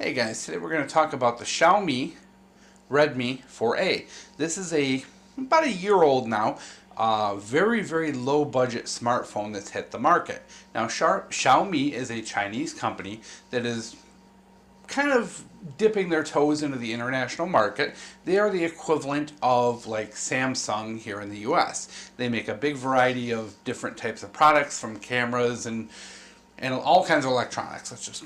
Hey guys, today we're going to talk about the Xiaomi Redmi 4A. This is about a year old now, very low budget smartphone that's hit the market. Now Xiaomi is a Chinese company that is kind of dipping their toes into the international market. They are the equivalent of like Samsung here in the US. They make a big variety of different types of products, from cameras and all kinds of electronics. Let's just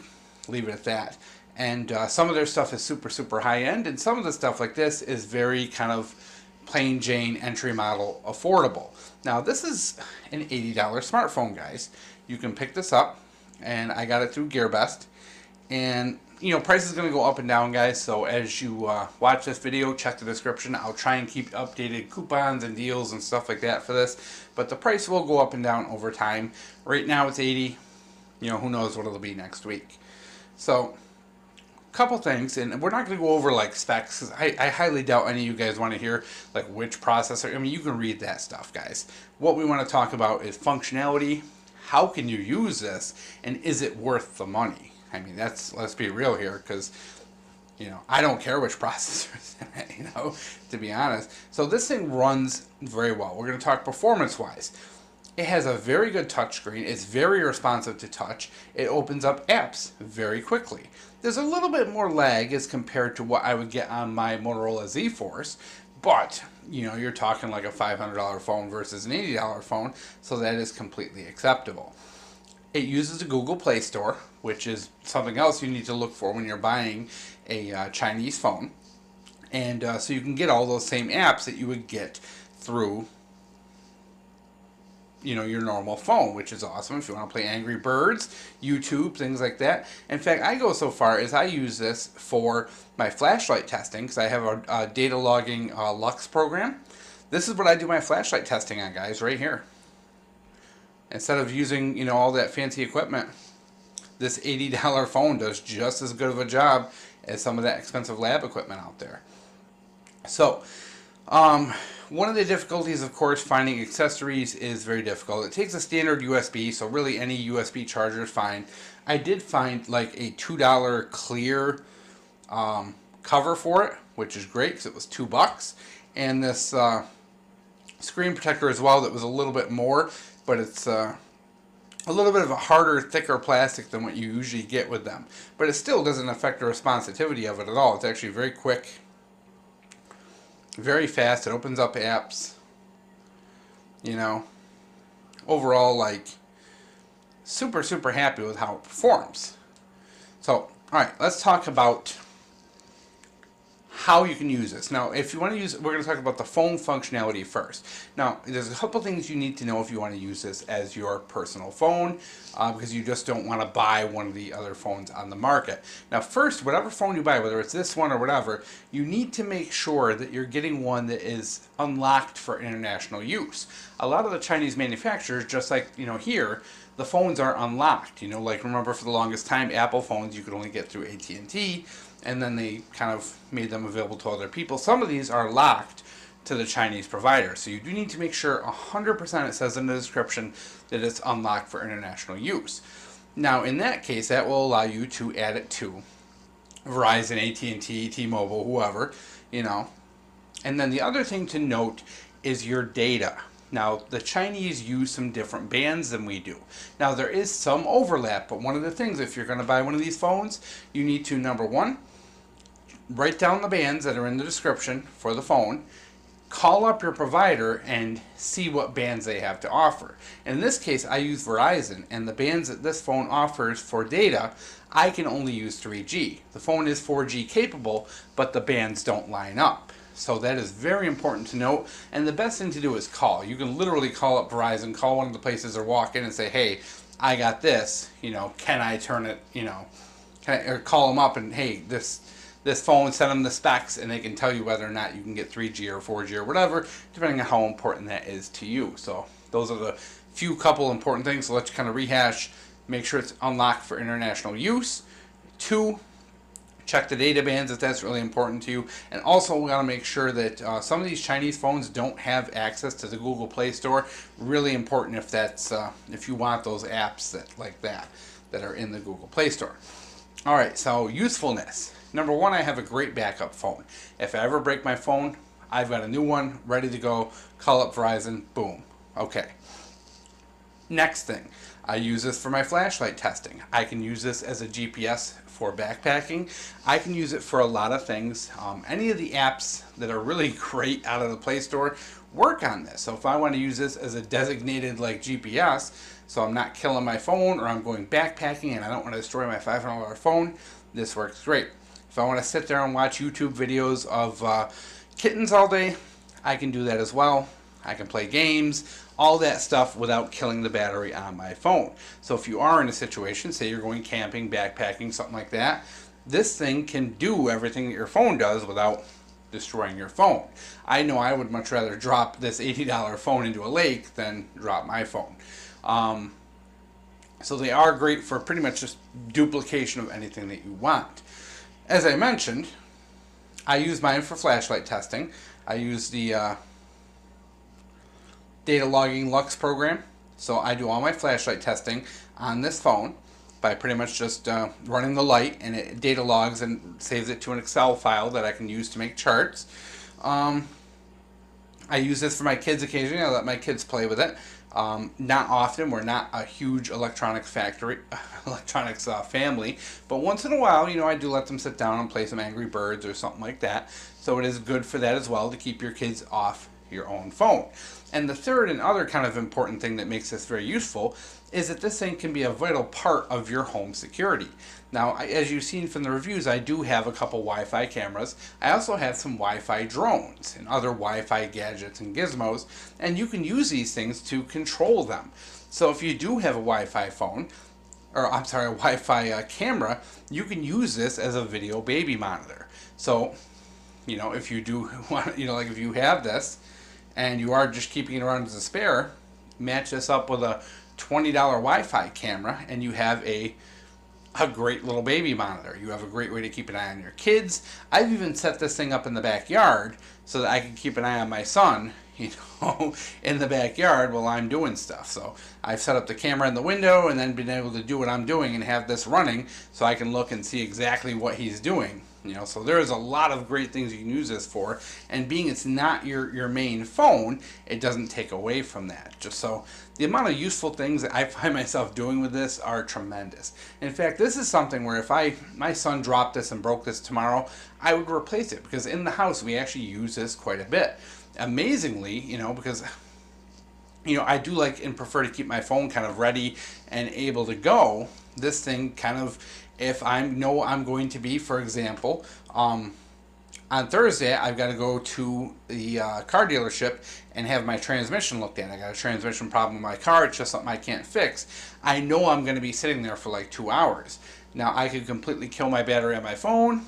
leave it at that. And some of their stuff is super high end, and some of the stuff like this is very kind of plain Jane entry model affordable. Now this is an $80 smartphone, guys. You can pick this up, and I got it through GearBest. And you know, price is going to go up and down, guys, so as you watch this video, check the description. I'll try and keep updated coupons and deals and stuff like that for this, but the price will go up and down over time. Right now it's 80. You know, who knows what it'll be next week. So couple things, and we're not going to go over like specs, because I highly doubt any of you guys want to hear like which processor. I mean, you can read that stuff, guys. What we want to talk about is functionality. How can you use this, and is it worth the money? I mean, let's be real here, because you know, I don't care which processor is in it, you know, to be honest. So this thing runs very well. We're going to talk performance wise. It has a very good touchscreen. It's very responsive to touch. It opens up apps very quickly. There's a little bit more lag as compared to what I would get on my Motorola Z-Force, but you know, you're talking like a $500 phone versus an $80 phone, so that is completely acceptable. It uses the Google Play Store, which is something else you need to look for when you're buying a Chinese phone, and so you can get all those same apps that you would get through, you know, your normal phone, which is awesome if you want to play Angry Birds, YouTube, things like that. In fact, I go so far as I use this for my flashlight testing, because I have a data logging Lux program. This is what I do my flashlight testing on, guys, right here. Instead of using, you know, all that fancy equipment, this $80 phone does just as good of a job as some of that expensive lab equipment out there. So, one of the difficulties, of course, finding accessories is very difficult. It takes a standard USB, so really any USB charger is fine. I did find like a $2 clear cover for it, which is great because it was $2. And this screen protector as well that was a little bit more, but it's a little bit of a harder, thicker plastic than what you usually get with them. But it still doesn't affect the responsivity of it at all. It's actually very quick, very fast. It opens up apps, you know. Overall, like, super happy with how it performs. So, alright, let's talk about how you can use this. Now, if you want to use it, we're going to talk about the phone functionality first. Now, there's a couple things you need to know if you want to use this as your personal phone, because you just don't want to buy one of the other phones on the market. Now, first, whatever phone you buy, whether it's this one or whatever, you need to make sure that you're getting one that is unlocked for international use. A lot of the Chinese manufacturers, just like, you know, here, the phones are unlocked. You know, like, remember, for the longest time, Apple phones you could only get through AT&T, and then they kind of made them available to other people. Some of these are locked to the Chinese provider, so you do need to make sure 100% it says in the description that it's unlocked for international use. Now, in that case, that will allow you to add it to Verizon, AT&T, T-Mobile, whoever, you know. And then the other thing to note is your data. Now, the Chinese use some different bands than we do. Now, there is some overlap, but one of the things, if you're going to buy one of these phones, you need to, number one, write down the bands that are in the description for the phone, call up your provider, and see what bands they have to offer. In this case, I use Verizon, and the bands that this phone offers for data, I can only use 3G. The phone is 4G capable, but the bands don't line up. So that is very important to note, and the best thing to do is call. You can literally call up Verizon, call one of the places, or walk in and say, hey, I got this, you know, can I turn it, you know, or call them up and, hey, this phone, send them the specs, and they can tell you whether or not you can get 3G or 4G or whatever, depending on how important that is to you. So those are the couple important things. So let's kind of rehash. Make sure it's unlocked for international use. 2, check the data bands if that's really important to you. And also, we got to make sure that some of these Chinese phones don't have access to the Google Play Store. Really important if that's if you want those apps that are in the Google Play Store. All right, so usefulness. Number one, I have a great backup phone. If I ever break my phone, I've got a new one ready to go. Call up Verizon, boom. Okay. Next thing, I use this for my flashlight testing. I can use this as a GPS for backpacking. I can use it for a lot of things. Any of the apps that are really great out of the Play Store work on this. So if I want to use this as a designated like GPS, so I'm not killing my phone or I'm going backpacking and I don't want to destroy my $500 phone, this works great. If I want to sit there and watch YouTube videos of kittens all day, I can do that as well. I can play games, all that stuff without killing the battery on my phone. So if you are in a situation, say you're going camping, backpacking, something like that, this thing can do everything that your phone does without destroying your phone. I know I would much rather drop this $80 phone into a lake than drop my phone. So they are great for pretty much just duplication of anything that you want. As I mentioned, I use mine for flashlight testing. I use the data logging Lux program. So I do all my flashlight testing on this phone by pretty much just running the light, and it data logs and saves it to an Excel file that I can use to make charts. I use this for my kids occasionally. I let my kids play with it. Not often. We're not a huge electronics family, but once in a while, you know, I do let them sit down and play some Angry Birds or something like that. So it is good for that as well, to keep your kids off your own phone. And the third and other kind of important thing that makes this very useful is that this thing can be a vital part of your home security. Now, as you've seen from the reviews, I do have a couple Wi-Fi cameras. I also have some Wi-Fi drones and other Wi-Fi gadgets and gizmos, and you can use these things to control them. So if you do have a Wi-Fi phone, or I'm sorry, a Wi-Fi camera, you can use this as a video baby monitor. So, you know, if you do want, you know, like if you have this and you are just keeping it around as a spare, match this up with a $20 Wi-Fi camera and you have a great little baby monitor. You have a great way to keep an eye on your kids. I've even set this thing up in the backyard so that I can keep an eye on my son, you know, in the backyard while I'm doing stuff. So I've set up the camera in the window and then been able to do what I'm doing and have this running so I can look and see exactly what he's doing. You know, so there's a lot of great things you can use this for, and being it's not your main phone, it doesn't take away from that. Just so the amount of useful things that I find myself doing with this are tremendous. In fact, this is something where if my son dropped this and broke this tomorrow, I would replace it, because in the house we actually use this quite a bit. Amazingly, you know, because you know, I do like and prefer to keep my phone kind of ready and able to go. This thing kind of, if I know I'm going to be, for example, on Thursday, I've got to go to the car dealership and have my transmission looked at. I got a transmission problem in my car. It's just something I can't fix. I know I'm going to be sitting there for like 2 hours. Now, I could completely kill my battery on my phone,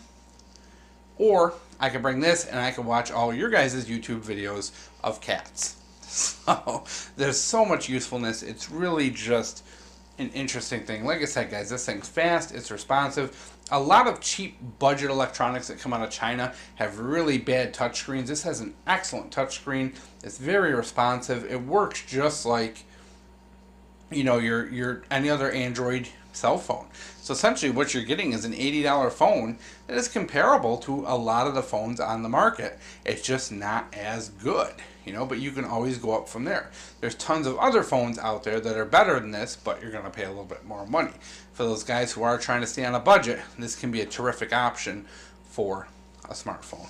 or I could bring this and I could watch all your guys' YouTube videos of cats. So there's so much usefulness. It's really just an interesting thing. Like I said, guys, this thing's fast, it's responsive. A lot of cheap budget electronics that come out of China have really bad touchscreens. This has an excellent touchscreen. It's very responsive. It works just like, you know, your any other Android cell phone. So essentially what you're getting is an $80 phone that is comparable to a lot of the phones on the market. It's just not as good, you know, but you can always go up from there. There's tons of other phones out there that are better than this, but you're going to pay a little bit more money. For those guys who are trying to stay on a budget, this can be a terrific option for a smartphone.